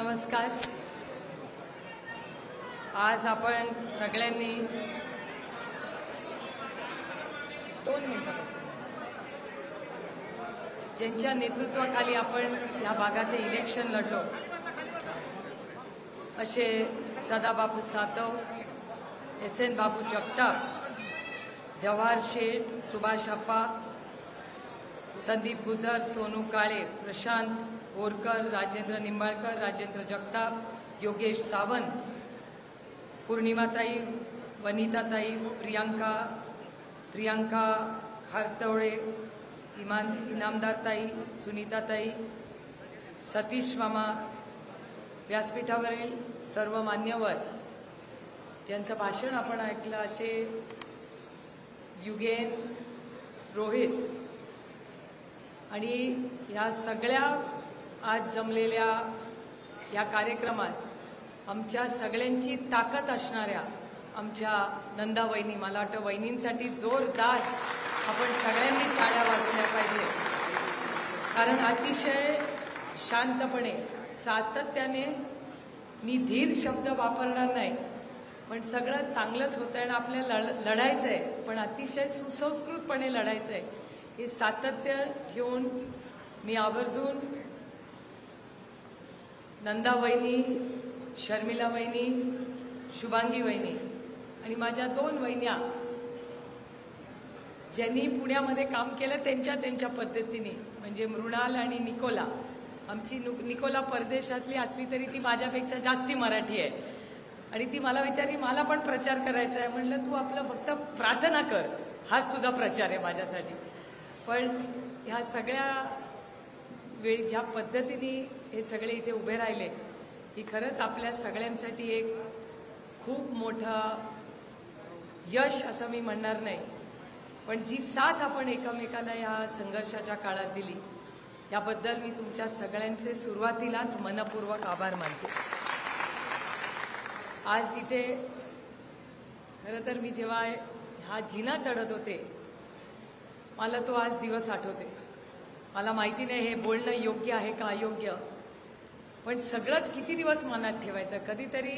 नमस्कार. आज आपण सगळ्यांनी 2 मिनिटांपासून ज्यांच्या नेतृत्वाखाली आपण या भागात इलेक्शन लढलो असे सदाबापू सातव, SN बाबू जगताप, जवाहर शेठ, सुभाष अप्पा, संदीप गुजर, सोनू काळे, प्रशांत बोरकर, राजेंद्र निंबाळकर, राजेंद्र जगताप, योगेश सावंत, पूर्णिमाताई, वनिताताई, प्रियांका खारतवडे, इनामदारताई, सुनीताताई, सतीश मामा, व्यासपीठावरील सर्व मान्यवर ज्यांचं भाषण आपण ऐकलं असे युगेन, रोहित आणि या सगळ्या आज जमलेल्या या कार्यक्रमात आमच्या सगळ्यांची ताकद असणाऱ्या आमच्या नंदा वहिनी, मला वाटतं वहिनींसाठी जोरदार आपण सगळ्यांनी टाळ्या वाजवल्या पाहिजे. कारण अतिशय शांतपणे सातत्याने, मी धीर शब्द वापरणार नाही, पण सगळं चांगलंच होतं आणि आपल्याला लढायचं आहे, पण अतिशय सुसंस्कृतपणे लढायचं आहे. हे सातत्य ठेवून मी आवर्जून नंदा वहिनी, शर्मिला वहिनी, शुभांगी वहिनी आणि माझ्या 2 वहिन्या ज्यांनी पुण्यामध्ये काम केलं त्यांच्या पद्धतीने, म्हणजे मृणाल आणि निकोला. आमची निकोला परदेशातली असली तरी ती माझ्यापेक्षा जास्ती मराठी आहे आणि ती मला विचारली, मला पण प्रचार करायचा आहे. म्हणलं तू आपलं फक्त प्रार्थना कर, हाच तुझा प्रचार आहे माझ्यासाठी. पण ह्या सगळ्या वेळी ज्या पद्धतीने हे सगळे इथे उभे राहिले, ही खरंच आपल्या सगळ्यांसाठी एक खूप मोठं यश असं मी म्हणणार नाही, पण जी साथ आपण एकमेकाला या संघर्षाच्या काळात दिली याबद्दल मी तुमच्या सगळ्यांचे सुरुवातीलाच मनपूर्वक आभार मानते. आज इथे खरं तर मी जेव्हा हा जिना चढत होते, मला तो आज दिवस आठवते. मला माहिती नाही हे बोलणं योग्य आहे का अयोग्य, पण सगळंच किती दिवस मनात ठेवायचं. कधीतरी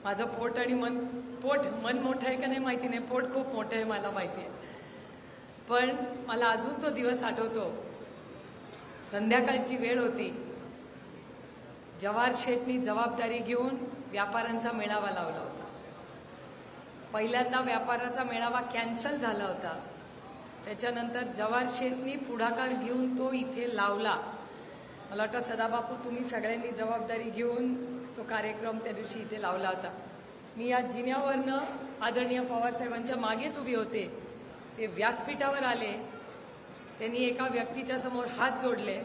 माझं पोट आणि मन मोठं आहे का नाही माहिती नाही, पोट खूप मोठं आहे मला माहिती आहे, पण मला अजून तो दिवस आठवतो. संध्याकाळची वेळ होती, जवाहर शेठनी जबाबदारी घेऊन व्यापाऱ्यांचा मेळावा लावला होता. पहिल्यांदा व्यापाराचा मेळावा कॅन्सल झाला होता, त्याच्यानंतर जवाहर शेठनी पुढाकार घेऊन तो इथे लावला. मला वाटतं सदाबापू तुम्ही सगळ्यांनी जबाबदारी घेऊन तो कार्यक्रम त्या दिवशी इथे लावला होता. मी या जिन्यावरनं आदरणीय पवारसाहेबांच्या मागेच उभे होते. ते व्यासपीठावर आले, त्यांनी एका व्यक्तीच्या समोर हात जोडले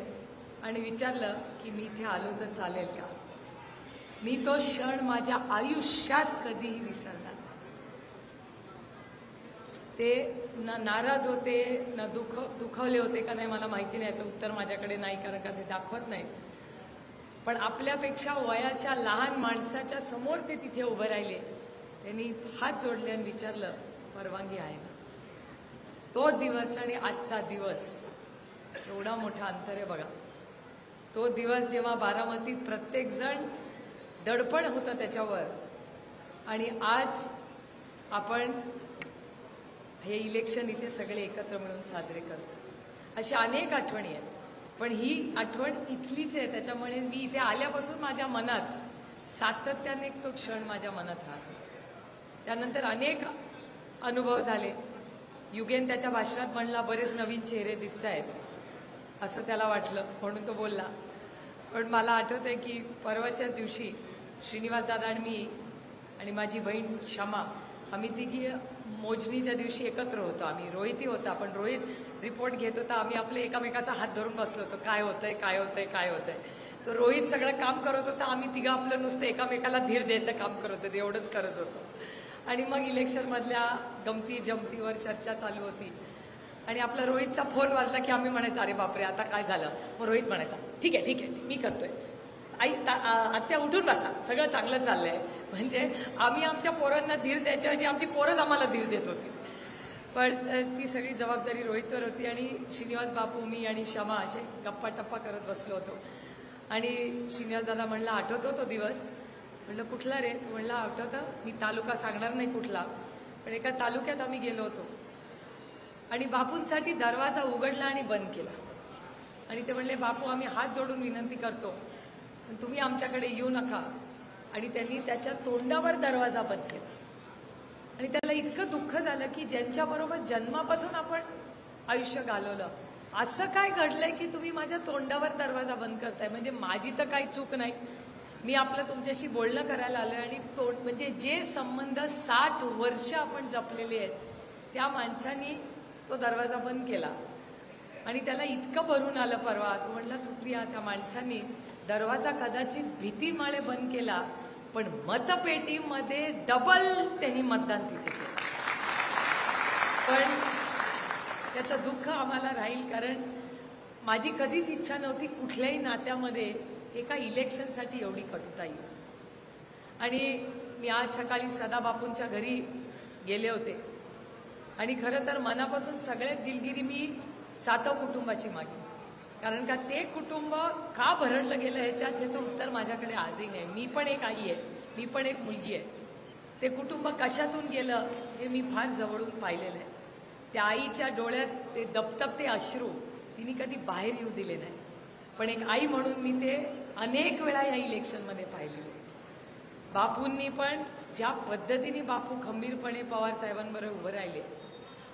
आणि विचारलं की मी इथे आलो तर चालेल का. मी तो क्षण माझ्या आयुष्यात कधीही विसरणार. ते ना नाराज होते ना दुखवले होते का नाही मला माहिती नाही, याचं उत्तर माझ्याकडे नाही, कारण का ते दाखवत नाही. पण आपल्यापेक्षा वयाच्या लहान माणसाच्या समोर ते तिथे उभे राहिले, त्यांनी हात जोडले आणि विचारलं परवानगी आहे ना. तो दिवस आणि आजचा दिवस एवढा मोठा अंतर आहे बघा. तो दिवस जेव्हा बारामतीत प्रत्येक जण दडपण होतं त्याच्यावर, आणि आज आपण हे इलेक्शन इथे सगळे एकत्र मिळून साजरे करतो. अशा अनेक आठवणी आहेत, पण ही आठवण इथलीच आहे. त्याच्यामुळे मी इथे आल्यापासून माझ्या मनात सातत्याने तो क्षण माझ्या मनात राहत होता. त्यानंतर अनेक अनुभव झाले. युगेन त्याच्या भाषणात म्हणला बरेच नवीन चेहरे दिसत आहेत असं त्याला वाटलं, म्हणून तो बोलला. पण मला आठवतंय की परवाच्याच दिवशी श्रीनिवास दादा आणि मी आणि माझी बहीण शमा, आम्ही तिघी मोजणीच्या दिवशी एकत्र होतो. आम्ही रोहितही होता, पण रोहित रिपोर्ट घेत होता, आम्ही आपले एकामेकाचा हात धरून बसलो होतो, काय होतंय काय होतंय काय होतंय. तो रोहित सगळं काम करत होता, आम्ही तिघं आपलं नुसतं एकामेकाला धीर द्यायचं काम करत होतो, एवढंच करत होतो. आणि मग इलेक्शनमधल्या गमती जमतीवर चर्चा चालू होती आणि आपला रोहितचा फोन वाजला की आम्ही म्हणायचं अरे बापरे आता काय झालं. मग रोहित म्हणायचा ठीक आहे मी करतोय, आई आत्या उठून बसा, सगळं चांगलं चाललंय. म्हणजे आम्ही आमच्या पोरांना धीर द्यायच्याऐवजी आमची पोरंच आम्हाला धीर देत होती. पण ती सगळी जबाबदारी रोहितवर होती आणि श्रीनिवास बापू, मी आणि शमा असे गप्पा टप्पा करत बसलो होतो. आणि श्रीनिवास दादा म्हणला आठवतो तो दिवस. म्हणलं कुठला रे? म्हणलं आठवतं. मी तालुका सांगणार नाही कुठला, पण एका तालुक्यात आम्ही गेलो होतो आणि बापूंसाठी दरवाजा उघडला आणि बंद केला. आणि ते म्हणले बापू आम्ही हात जोडून विनंती करतो पण तुम्ही आमच्याकडे येऊ नका. आणि त्यांनी त्याच्या तोंडावर दरवाजा बंद केला. आणि त्याला इतकं दुःख झालं की ज्यांच्याबरोबर जन्मापासून आपण आयुष्य घालवलं, असं काय घडलंय की तुम्ही माझ्या तोंडावर दरवाजा बंद करताय? म्हणजे माझी तर काही चूक नाही, मी आपलं तुमच्याशी बोलणं करायला आलोय. आणि तोंड म्हणजे जे संबंध 60 वर्ष आपण जपलेले आहेत त्या माणसानी तो दरवाजा बंद केला. आणि त्याला इतकं भरून आलं परवा. तो म्हणला सुप्रिया त्या माणसांनी दरवाजा कदाचित भीतीमुळे बंद केला पण मतपेटीमध्ये डबल त्यांनी मतदान तिथे केलं. पण त्याचं दुःख आम्हाला राहील, कारण माझी कधीच इच्छा नव्हती कुठल्याही नात्यामध्ये एका इलेक्शनसाठी एवढी कटुता येईल. आणि मी आज सकाळी सदाबापूंच्या घरी गेले होते आणि खरं तर मनापासून सगळ्यात दिलगिरी मी सातव कुटुंबाची मागणी. कारण का ते कुटुंब का भरडलं गेलं ह्याचं उत्तर माझ्याकडे आजही नाही. मी पण एक आई आहे, मी पण एक मुलगी आहे. ते कुटुंब कशातून गेलं हे मी फार जवळून पाहिलेलं आहे. त्या आईच्या डोळ्यात ते दपदपते अश्रू तिने कधी बाहेर येऊ दिले नाही, पण एक आई म्हणून मी ते अनेक वेळा या इलेक्शनमध्ये पाहिलेले. बापूंनी पण ज्या पद्धतीने बापू खंबीरपणे पवार साहेबांबरोबर उभे राहिले.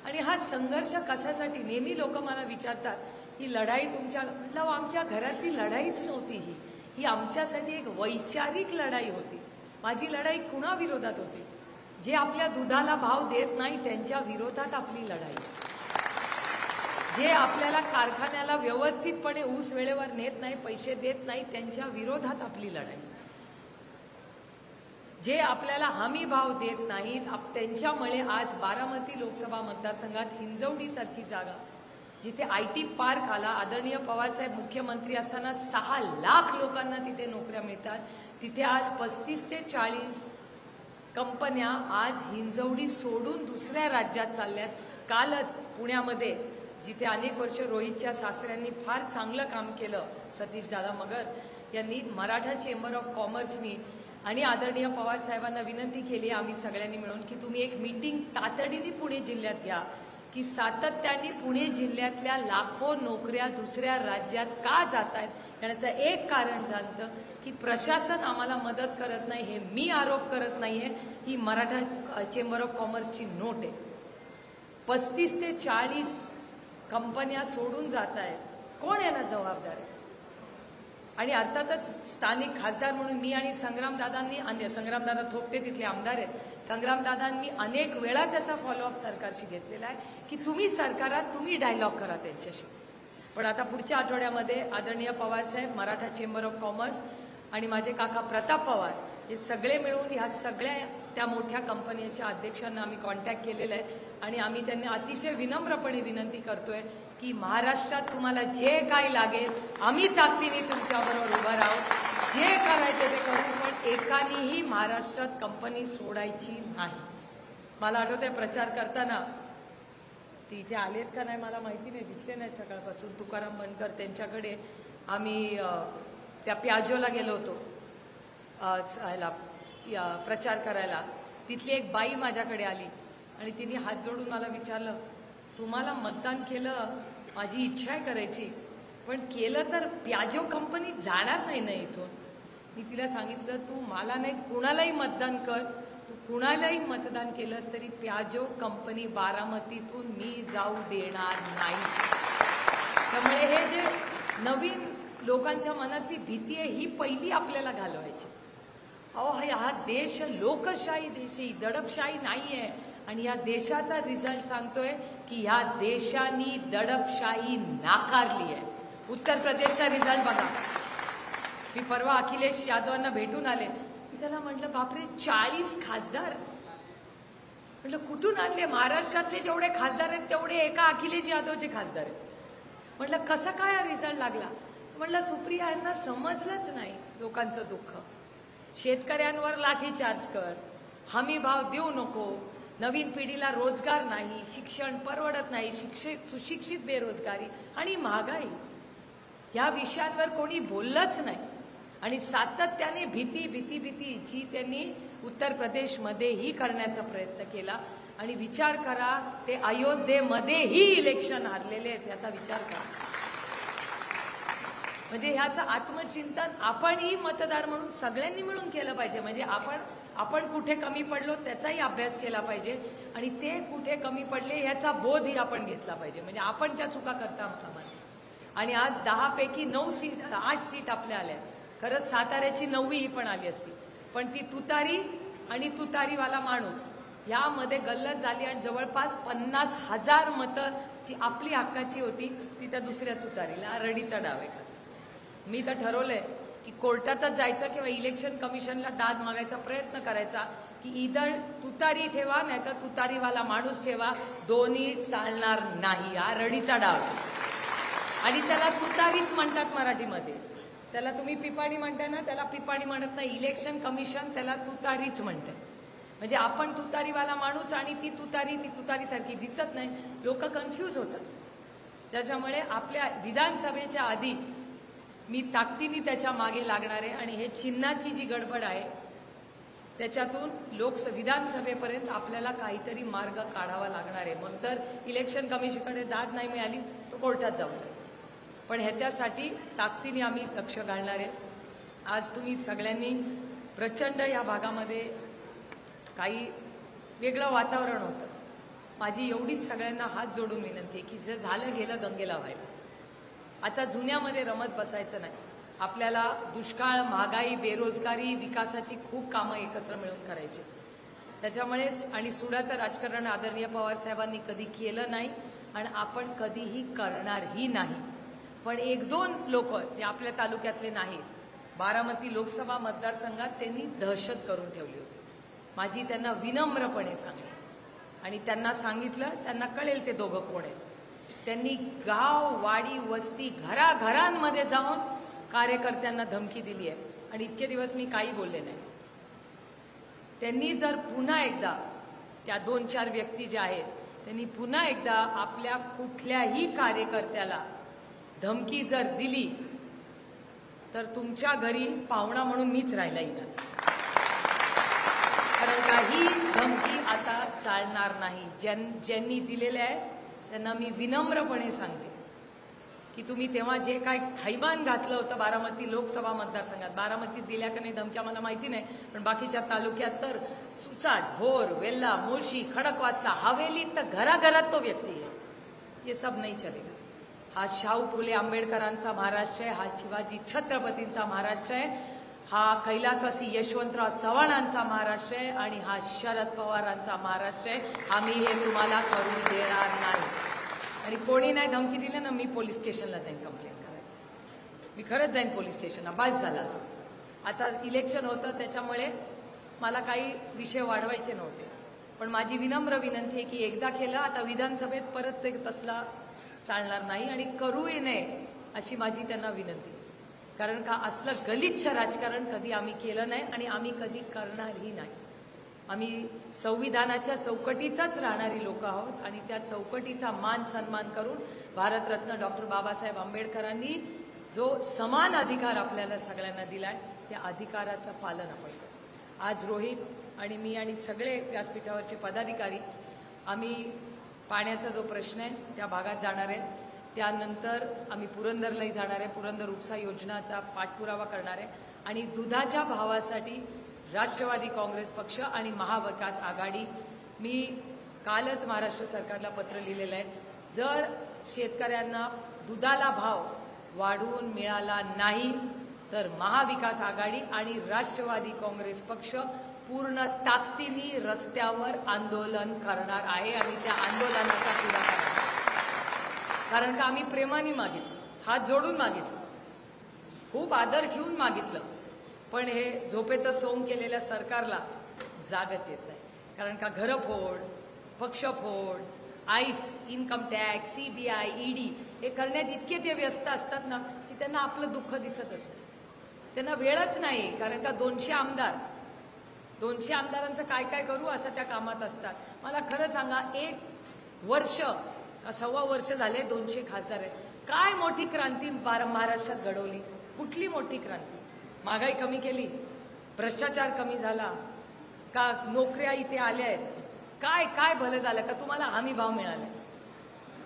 आणि हा संघर्ष कशासाठी? नेहमी लोक मला विचारतात ही लढाई तुमच्या, म्हटलं आमच्या घरातली लढाईच नव्हती ही आमच्यासाठी एक वैचारिक लढाई होती. माझी लढाई कुणाविरोधात होती? जे आपल्या दुधाला भाव देत नाही त्यांच्या विरोधात आपली लढाई. जे आपल्याला कारखान्याला व्यवस्थितपणे ऊस वेळेवर नेत नाही, पैसे देत नाही त्यांच्या विरोधात आपली लढाई. जे आपल्याला हमी भाव देत नाहीत त्यांच्यामुळे आज बारामती लोकसभा मतदारसंघात हिंजवडी सारखी जागा जिथे IT पार्क आला, आदरणीय पवारसाहेब मुख्यमंत्री असताना 6 लाख लोकांना तिथे नोकऱ्या मिळतात, तिथे आज 35 ते 40 कंपन्या आज हिंजवडी सोडून दुसऱ्या राज्यात चालल्यात. कालच पुण्यामध्ये जिथे अनेक वर्ष रोहितच्या सासऱ्यांनी फार चांगलं काम केलं, सतीश दादा मगर यांनी मराठा चेंबर ऑफ कॉमर्सनी आणि आदरणीय पवार साहेबांना विनंती केली आम्ही सगळ्यांनी मिळून की तुम्ही एक मीटिंग तातडीने पुणे जिल्ह्यात घ्या की सातत्याने पुणे जिल्ह्यातल्या लाखो नोकऱ्या दुसऱ्या राज्यात का जात आहेत याचं एक कारण सांगतं की प्रशासन आम्हाला मदत करत नाही. हे मी आरोप करत नाहीये, ही मराठा चेंबर ऑफ कॉमर्सची नोट आहे. 35 ते 40 कंपन्या सोडून जात आहेत, कोण याला जबाबदार आहे? आणि अर्थातच स्थानिक खासदार म्हणून मी आणि संग्रामदादा थोपटे तिथले आमदार आहेत, संग्रामदादांनी अनेक वेळा त्याचा फॉलोअप सरकारशी घेतलेला आहे की तुम्ही सरकारात तुम्ही डायलॉग करा त्यांच्याशी. पण आता पुढच्या आठवड्यामध्ये आदरणीय पवारसाहेब, मराठा चेंबर ऑफ कॉमर्स आणि माझे काका प्रताप पवार हे सगळे मिळून ह्या सगळ्या त्या मोठ्या कंपनीच्या अध्यक्षांना आम्ही कॉन्टॅक्ट केलेला आहे आणि आम्ही त्यांना अतिशय विनम्रपणे विनंती करतोय की महाराष्ट्रात तुम्हाला जे काही लागेल आम्ही ताकदीने तुमच्याबरोबर उभं राहू, जे करायचे ते करू, पण एकानेही महाराष्ट्रात कंपनी सोडायची नाही. मला आठवतंय प्रचार करताना ते इथे आलेत का नाही मला माहिती नाही, दिसले नाहीत सकाळपासून. तुकाराम बनकर त्यांच्याकडे आम्ही त्या प्याजोला गेलो होतो प्रचार करायला. तिथली एक बाई माझ्याकडे आली आणि तिने हात जोडून मला विचारलं तुम्हाला मतदान केलं, माझी इच्छा आहे करायची, पण केलं तर प्याजो कंपनी जाणार नाही ना इथून. मी तिला सांगितलं तू मला नाही कुणालाही मतदान कर, तू कुणालाही मतदान केलंस तरी प्याजो कंपनी बारामतीतून मी जाऊ देणार नाही. त्यामुळे हे जे नवीन लोकांच्या मनातली भीती आहे ही पहिली आपल्याला घालवायची. अहो हा देश लोकशाही देश आहे, दडपशाही नाहीये. आणि या देशाचा रिझल्ट सांगतोय की या देशाने दडपशाही नाकारली आहे. उत्तर प्रदेशचा रिझल्ट बघा. मी परवा अखिलेश यादवांना भेटून आले, मी त्याला म्हटलं बापरे 40 खासदार, म्हटलं कुठून आणले? महाराष्ट्रातले जेवढे खासदार आहेत तेवढे एका अखिलेश यादवचे खासदार आहेत. म्हटलं कसं काय हा रिझल्ट लागला? म्हटलं सुप्रिया यांना समजलंच नाही लोकांचं दुःख. शेतकऱ्यांवर लाठीचार्ज कर, हमी भाव देऊ नको, नवीन पिढीला रोजगार नाही, शिक्षण परवडत नाही, सुशिक्षित बेरोजगारी आणि महागाई. ह्या विषयांवर कोणी बोललंच नाही आणि सातत्याने भीती भीती भीती जी त्यांनी उत्तर प्रदेशमध्येही करण्याचा प्रयत्न केला. आणि विचार करा, ते अयोध्येमध्येही इलेक्शन हारलेले आहेत, याचा विचार करा. म्हणजे ह्याचं आत्मचिंतन आपणही मतदार म्हणून सगळ्यांनी मिळून केलं पाहिजे. म्हणजे आपण कुठे कमी पडलो त्याचाही अभ्यास केला पाहिजे आणि ते कुठे कमी पडले याचा बोधही आपण घेतला पाहिजे. म्हणजे आपण त्या चुका करता कामा नये. आणि आज 10 पैकी 9 सीट 8 सीट आपल्या आल्या. खरंच साताऱ्याची 9वी ही पण आली असती, पण ती तुतारी आणि तुतारीवाला माणूस यामध्ये गल्लत झाली आणि जवळपास 50,000 मतं जी आपली हक्काची होती ती त्या दुसऱ्या तुतारीला रडीचा डाव आहे. मी तर ठरवलंय की कोर्टातच जायचं किंवा इलेक्शन कमिशनला दाद मागायचा प्रयत्न करायचा की इधर तुतारी ठेवा नाही तर तुतारीवाला माणूस ठेवा, दोन्ही चालणार नाही. हा रडीचा डाव आणि त्याला तुतारीच म्हणतात मराठीमध्ये. त्याला तुम्ही पिपाणी म्हणताय ना, त्याला पिपाणी म्हणत नाही. इलेक्शन कमिशन त्याला तुतारीच म्हणते. म्हणजे आपण तुतारीवाला माणूस आणि ती तुतारीसारखी दिसत नाही. लोक कन्फ्यूज होतात. त्याच्यामुळे आपल्या विधानसभेच्या आधी मी ताकदीने त्याच्या मागे लागणार आहे आणि हे चिन्हाची जी गडबड आहे त्याच्यातून विधानसभेपर्यंत आपल्याला काहीतरी मार्ग काढावा लागणार आहे. मग जर इलेक्शन कमिशनकडे दाद नाही मिळाली तर कोर्टात जाऊ नये, पण ह्याच्यासाठी ताकदीने आम्ही लक्ष घालणार आहे. आज तुम्ही सगळ्यांनी प्रचंड या भागामध्ये काही वेगळं वातावरण होतं. माझी एवढीच सगळ्यांना हात जोडून विनंती आहे की जे झालं गेलं गंगेला व्हायला. आता जुन्यामध्ये रमत बसायचं नाही. आपल्याला दुष्काळ, महागाई, बेरोजगारी, विकासाची खूप कामं एकत्र मिळून करायची. त्याच्यामुळे आणि सुडाचं राजकारण आदरणीय पवार साहेबांनी कधी केलं नाही आणि आपण कधीही करणारही नाही. पण 1-2 लोक जे आपल्या तालुक्यातले नाहीत, बारामती लोकसभा मतदारसंघात त्यांनी दहशत करून ठेवली होती. माझी त्यांना विनम्रपणे सांगली आणि त्यांना सांगितलं, त्यांना कळेल ते दोघं कोण आहेत. त्यांनी गाव, वाडी, वस्ती, घराघरांमध्ये जाऊन कार्यकर्त्यांना धमकी दिली आहे आणि इतके दिवस मी काही बोलले नाही. त्यांनी जर पुन्हा एकदा त्या 2-4 व्यक्ती ज्या आहेत त्यांनी पुन्हा एकदा आपल्या कुठल्याही कार्यकर्त्याला धमकी जर दिली तर तुमच्या घरी पाहुणा म्हणून मीच राहिला येणार. कारण काही धमकी आता चालणार नाही. ज्यांनी दिलेले आहे त्यांना मी विनम्रपणे सांगते की तुम्ही तेव्हा जे काय थैमान घातलं होतं बारामती लोकसभा मतदारसंघात, बारामतीत दिल्या का नाही धमक्या मला माहिती नाही, पण बाकीच्या तालुक्यात तर सुचाट, भोर, वेल्ला, मुळशी, खडकवासला, हवेलीत तर घराघरात तो व्यक्ती आहे. हे सब नाही चलेगा. हा शाहू फुले आंबेडकरांचा महाराष्ट्र आहे, हा शिवाजी छत्रपतींचा महाराष्ट्र आहे, हा कैलासवासी यशवंतराव चव्हाणांचा महाराष्ट्र आहे आणि हा शरद पवारांचा महाराष्ट्र आहे. आम्ही हे तुम्हाला करू देणार नाही. आणि कोणी नाही धमकी दिली ना, मी पोलीस स्टेशनला जाईन कंप्लेंट करायला. मी खरंच जाईन पोलीस स्टेशनला. बस झाला. आता इलेक्शन होतं त्याच्यामुळे मला काही विषय वाढवायचे नव्हते, पण माझी विनम्र विनंती आहे की एकदा केलं, आता विधानसभेत परत ते तसला चालणार नाही आणि करूही नये अशी माझी त्यांना विनंती. कारण का असलं गलिच्छ राजकारण कधी आम्ही केलं नाही आणि आम्ही कधी करणारही नाही. आम्ही संविधानाच्या चौकटीतच राहणारी लोक आहोत आणि त्या चौकटीचा मान सन्मान करून भारतरत्न डॉक्टर बाबासाहेब आंबेडकरांनी जो समान अधिकार आपल्याला सगळ्यांना दिलाय त्या अधिकाराचं पालन आपण करू. आज रोहित आणि मी आणि सगळे व्यासपीठावरचे पदाधिकारी आम्ही पाण्याचा जो प्रश्न आहे त्या भागात जाणार आहे. त्यानंतर आम्ही पुरंदरलाही जाणार आहे. पुरंदर उपसा योजनाचा पाठपुरावा करणार आहे आणि दुधाच्या भावासाठी राष्ट्रवादी काँग्रेस पक्ष आणि महाविकास आघाडी, मी कालच महाराष्ट्र सरकारला पत्र लिहिलेलं आहे, जर शेतकऱ्यांना दुधाला भाव वाढवून मिळाला नाही तर महाविकास आघाडी आणि राष्ट्रवादी काँग्रेस पक्ष पूर्ण ताकदीने रस्त्यावर आंदोलन करणार आहे आणि त्या आंदोलनाचा पुढाकार आहे. कारण का आम्ही प्रेमाने मागितलं, हात जोडून मागितलं, खूप आदर ठेवून मागितलं, पण हे झोपेचं सोंग केलेल्या सरकारला जागच येत नाही. कारण का घरफोड, पक्षफोड, आईस, इन्कम टॅक्स, CBI, ED हे करण्यात इतके ते व्यस्त असतात ना की त्यांना आपलं दुःख दिसतच नाही. त्यांना वेळच नाही. कारण का 200 आमदारांचं काय काय करू असं त्या कामात असतात. मला खरं सांगा, 1 वर्ष 1.25 वर्ष झाले 200 खासदार आहेत. काय मोठी क्रांती महाराष्ट्रात घडवली? कुठली मोठी क्रांती? महागाई कमी केली, भ्रष्टाचार कमी झाला का, नोकऱ्या इथे आल्या आहेत, काय काय भलं झालं का, तुम्हाला हमी भाव मिळाले?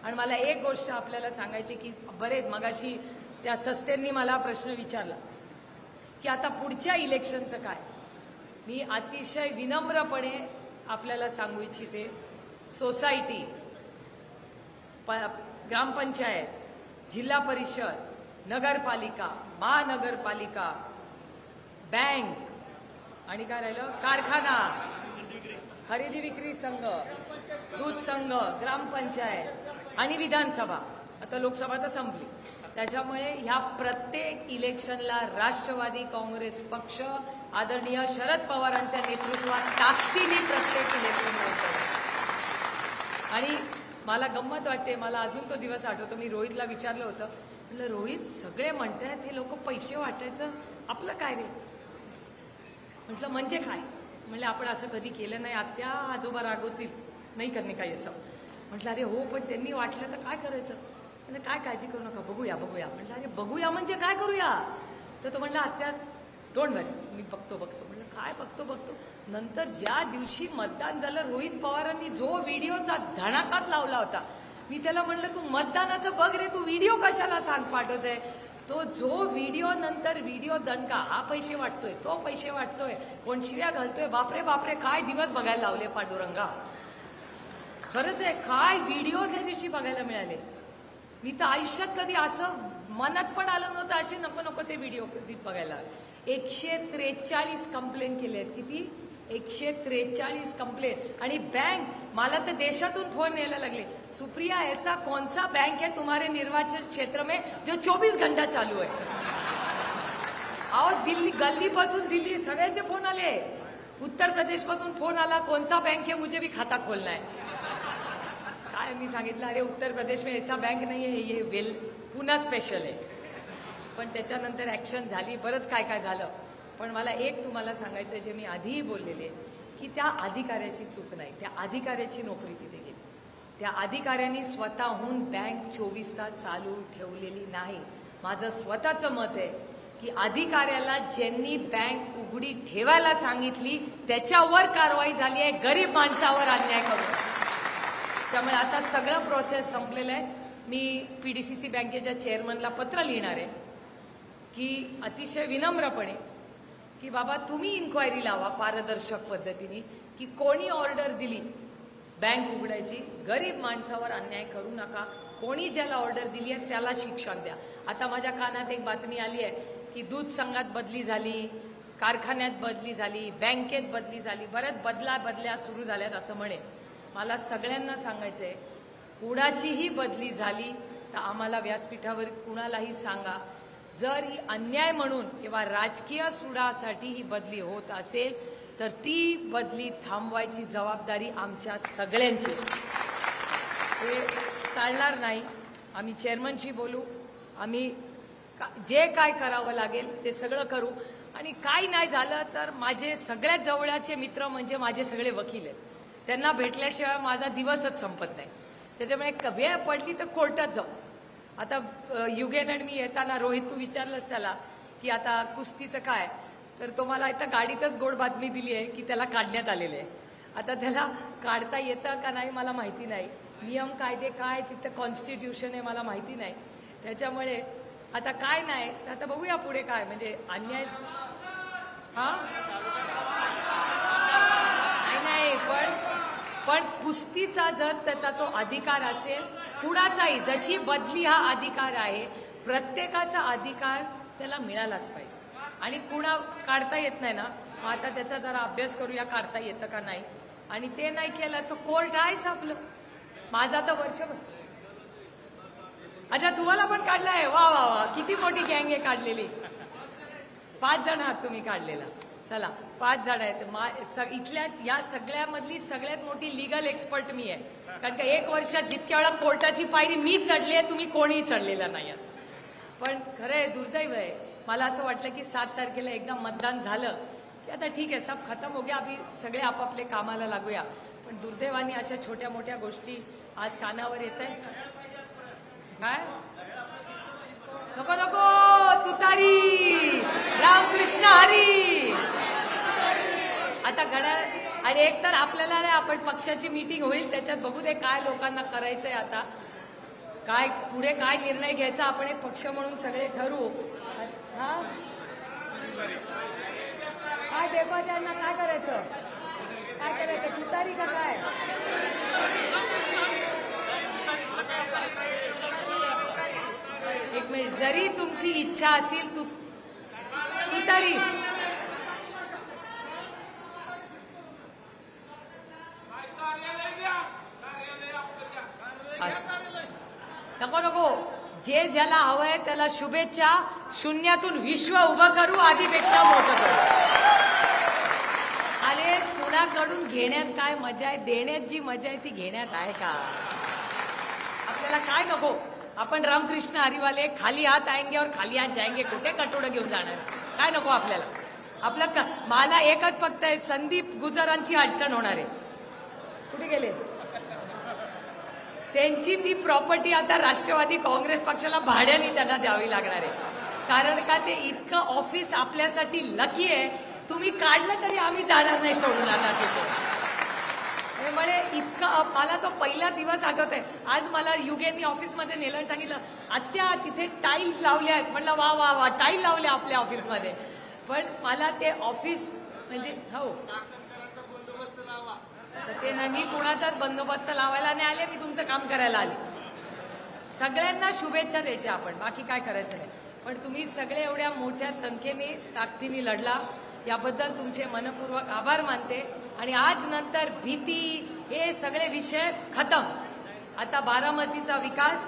आणि मला एक गोष्ट आपल्याला सांगायची की बरेच मगाशी त्या सस्तेंनी मला प्रश्न विचारला की आता पुढच्या इलेक्शनचं काय. मी अतिशय विनम्रपणे आपल्याला सांगू इच्छिते, सोसायटी, ग्रामपंचायत, जिल्हा परिषद, नगरपालिका, महानगरपालिका, बँक आणि काय राहिलं, कारखाना, खरेदी विक्री संघ, दूध संघ, ग्रामपंचायत आणि विधानसभा, आता लोकसभा तर संपली. त्याच्यामुळे ह्या प्रत्येक इलेक्शनला राष्ट्रवादी काँग्रेस पक्ष आदरणीय शरद पवारांच्या नेतृत्वात ताकदीने प्रत्येक इलेक्शन लढतो. आणि मला गंमत वाटते, मला अजून तो दिवस आठवतो. मी रोहितला विचारलं होतं, म्हटलं रोहित, सगळे म्हणतायत हे लोक पैसे वाटायचं, आपलं काय रे? म्हटलं म्हणजे काय? म्हणलं आपण असं कधी केलं नाही, आत्या आजोबा रागवतील, नाही करणे काही असं. म्हटलं अरे हो, पण त्यांनी वाटलं तर काय करायचं? म्हणजे काय काळजी करू नका, बघूया बघूया. म्हटलं अरे बघूया म्हणजे काय करूया? तर तो म्हणला आत्या डोंट वरी, मी बघतो. म्हटलं काय बघतो? नंतर ज्या दिवशी मतदान झालं, रोहित पवारांनी जो व्हिडिओचा धडाकाच लावला होता, मी त्याला म्हणलं तू मतदानाचं बघ रे, तू व्हिडिओ कशाला सांग पाठवतोय? तो जो व्हिडिओ नंतर व्हिडिओ दणका, हा पैसे वाटतोय, तो पैसे वाटतोय, कोण शिव्या घालतोय, बापरे बापरे, काय दिवस बघायला लावले पांडुरंगा. खरंच आहे, काय व्हिडिओ त्या दिवशी बघायला मिळाले. मी तर आयुष्यात कधी असं मनात पण आलं नव्हतं, असे नको ते व्हिडिओ बघायला. 143 कंप्लेंट केले आहेत. किती? 143 कंप्लेंट. आणि बँक, मला तर देशातून फोन यायला लागले, सुप्रिया ऐसा कौन सा बैंक है तुम्हारे निर्वाचन क्षेत्र में जो 24 घंटा चालू है? आओ, दिल्ली, गल्ली पासून दिल्ली सगळ्यांचे फोन आले. उत्तर प्रदेश मधून फोन आला, कौन सा बैंक है, मुझे भी खाता खोलना है. काय मी सांगितलं, अरे उत्तर प्रदेश में ऐसा बैंक नहीं है, ये वेल पुन्हा स्पेशल आहे. पण त्याच्यानंतर ऍक्शन झाली, बरंच काय काय झालं. पण मला एक तुम्हाला सांगायचं, जे मी आधीही बोललेले, की त्या अधिकाऱ्याची चूक नाही, त्या अधिकाऱ्याची नोकरी तिथे गेली. त्या अधिकाऱ्यांनी स्वतःहून बँक 24 तास चालू ठेवलेली नाही. माझं स्वतःचं मत आहे की अधिकाऱ्याला ज्यांनी बँक उघडी ठेवायला सांगितली त्याच्यावर कारवाई झाली आहे, गरीब माणसावर अन्याय करून. त्यामुळे आता सगळं प्रोसेस संपलेलं आहे. मी पीडीसीसी बँकेच्या चेअरमनला पत्र लिहिणार आहे की अतिशय विनम्रपणे की बाबा तुम्ही इन्क्वायरी लावा पारदर्शक पद्धतीने की कोणी ऑर्डर दिली बँक उघडायची, गरीब माणसावर अन्याय करू नका. कोणी ज्याला ऑर्डर दिली आहे त्याला शिक्षा द्या. आता माझ्या कानात एक बातमी आली आहे की दूध संघात बदली झाली, कारखान्यात बदली झाली, बँकेत बदली झाली, बऱ्याच बदल्या सुरू झाल्यात असं म्हणे. मला सगळ्यांना सांगायचंय, कुणाचीही बदली झाली तर आम्हाला व्यासपीठावर कुणालाही सांगा. जर ही अन्याय म्हणून किंवा राजकीय सुडासाठी ही बदली होत असेल तर ती बदली थांबवायची जबाबदारी आमच्या सगळ्यांची. ते चालणार नाही. आम्ही चेअरमनशी बोलू, आम्ही जे काय करावं लागेल ते सगळं करू. आणि काय नाही झालं तर माझे सगळ्यात जवळचे मित्र म्हणजे माझे सगळे वकील आहेत, त्यांना भेटल्याशिवाय माझा दिवसच संपत नाही. त्याच्यामुळे वेळ पडली तर कोर्टात जाऊ. आता युगेन आणि मी येताना, रोहित तू विचारलंस त्याला की आता कुस्तीचं काय, तर तो मला आता गाडीतच गोड बातमी दिली आहे की त्याला काढण्यात आलेलं आहे. आता त्याला काढता येतं का नाही मला माहिती नाही, नियम कायदे काय तिथं कॉन्स्टिट्यूशन आहे मला माहिती नाही. त्याच्यामुळे आता काय नाही, आता बघूया पुढे काय, म्हणजे अन्याय नाही पण कुस्तीचा जर त्याचा तो अधिकार असेल, कुणाचाही, जशी बदली हा अधिकार आहे, प्रत्येकाचा अधिकार त्याला मिळालाच पाहिजे. आणि कुणा काढता येत नाही ना, आता त्याचा जरा अभ्यास करूया काढता येतं का नाही. आणि ते नाही केलं तर कोर्ट आहेच आपलं. माझा तर वर्षभर. अच्छा, तुम्हाला पण काढलाय? वा वा वा, किती मोठी गँग आहे काढलेली. 5 जण आहात तुम्ही काढलेला. चला, 5 जण आहेत. इथल्या या सगळ्यामधली सगळ्यात मोठी लिगल एक्सपर्ट मी आहे. कारण का 1 वर्षात जितक्या वेळा कोर्टाची पायरी मी चढली आहे, तुम्ही कोणीही चढलेला नाही आहात. पण खरं आहे, दुर्दैव आहे. मला असं वाटलं की 7 तारखेला एकदा मतदान झालं की आता ठीक आहे, सब खतम हो गया, आम्ही सगळे आपापले कामाला लागूया. पण दुर्दैवाने अशा छोट्या मोठ्या गोष्टी आज कानावर येत आहे. काय नको नको तुतारी रामकृष्ण हरी. आता घड्याळ आणि एक तर आपल्याला आपण पक्षाची मीटिंग होईल त्याच्यात बघू दे काय लोकांना करायचंय. आता काय पुढे काय निर्णय घ्यायचा आपण एक पक्ष म्हणून सगळे ठरवू. हा काय देखो त्यांना काय करायचं तुतारी का काय. एक मिनिट जरी तुमची इच्छा असेल तुतारी नको नको जे ज्याला हवंय त्याला शुभेच्छा. शून्यातून विश्व उभं करू आधीपेक्षा मोठं करू. आणि कुणाकडून घेण्यात काय मजा आहे देण्यात जी मजा आहे ती घेण्यात आहे का. आपल्याला काय नको आपण रामकृष्ण हरिवाले खाली हात आएंगे और खाली हात जाएंगे. कुठे कटोडं घेऊन जाणार काय नको आपल्याला. आपलं मला एकच फक्त आहे संदीप गुजरांची अडचण होणार आहे. कुठे गेले त्यांची ती प्रॉपर्टी आता राष्ट्रवादी काँग्रेस पक्षाला भाड्याने त्यांना द्यावी लागणार आहे. कारण का ते इतकं ऑफिस आपल्यासाठी लकी आहे. तुम्ही काढलं तरी आम्ही जाणार नाही सोडून आता तिथे. त्यामुळे इतकं मला तो पहिला दिवस आठवत आहे. आज मला युगेनी ऑफिसमध्ये नेलं आणि सांगितलं आत्या तिथे टाईल्स लावल्या आहेत. म्हटलं वा वा वा टाईल लावल्या आपल्या ऑफिसमध्ये. पण मला ते ऑफिस म्हणजे हो ते ना मी कुणाचाच बंदोबस्त लावायला नाही आले. मी तुमचं काम करायला आले. सगळ्यांना शुभेच्छा द्यायच्या आपण बाकी काय करायचं नाही. पण तुम्ही सगळे एवढ्या मोठ्या संख्येने ताकदीने लढला याबद्दल तुमचे मनपूर्वक आभार मानते. आणि आज नंतर भीती हे सगळे विषय खतम. आता बारामतीचा विकास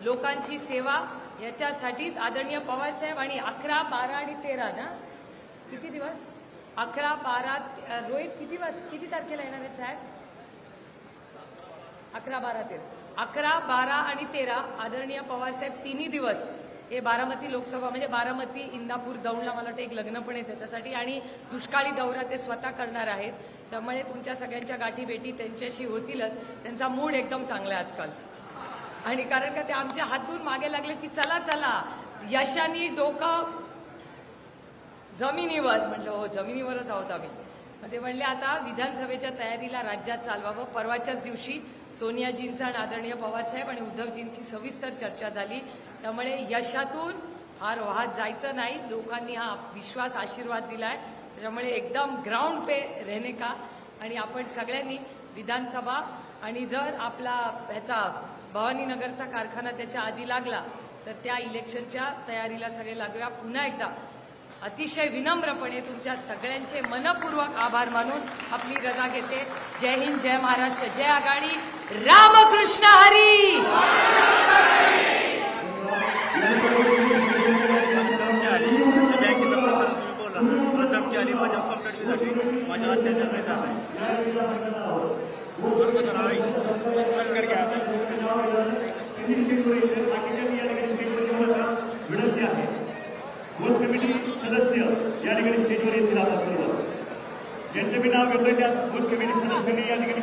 लोकांची सेवा याच्यासाठीच आदरणीय पवारसाहेब आणि 11, 12 आणि 13 ना किती दिवस 11, 12 रोहित किती तारखेला येणार आहेत साहेब. 11, 12, 13 11, 12 आणि 13 आदरणीय पवारसाहेब तिन्ही दिवस हे बारामती लोकसभा म्हणजे बारामती इंदापूर दौंडला मला वाटतं एक लग्न पण आहे त्याच्यासाठी आणि दुष्काळी दौरा ते स्वतः करणार आहेत. त्यामुळे तुमच्या सगळ्यांच्या गाठी भेटी त्यांच्याशी होतीलच. त्यांचा मूड एकदम चांगला आहे आजकाल. आणि कारण का ते आमच्या हातून मागे लागले की चला चला यशानी डोकं जमिनीवर. म्हटलं हो जमिनीवरच आहोत आम्ही. मग ते म्हणले आता विधानसभेच्या तयारीला राज्यात चालवावं. परवाच्याच दिवशी सोनियाजींचा आणि आदरणीय पवारसाहेब आणि उद्धवजींची सविस्तर चर्चा झाली. त्यामुळे यशातून फार वाहत जायचं नाही. लोकांनी हा विश्वास आशीर्वाद दिलाय. त्याच्यामुळे एकदम ग्राउंड पे रहने का. आणि आपण सगळ्यांनी विधानसभा आणि जर आपला ह्याचा भवानीनगरचा कारखाना त्याच्या आधी लागला तर त्या इलेक्शनच्या तयारीला सगळे लागूया. पुन्हा एकदा अतिशय विनम्रपणे तुमच्या सगळ्यांचे मनपूर्वक आभार मानून आपली रजा घेते. जय हिंद, जय महाराष्ट्र, जय आघाडी, रामकृष्ण हरी. बूथ कमिटी सदस्य या ठिकाणी स्टेजवर येतील. आता सर्व ज्यांचे मी नाव घेतोय त्या बूथ कमिटी सदस्यांनी या ठिकाणी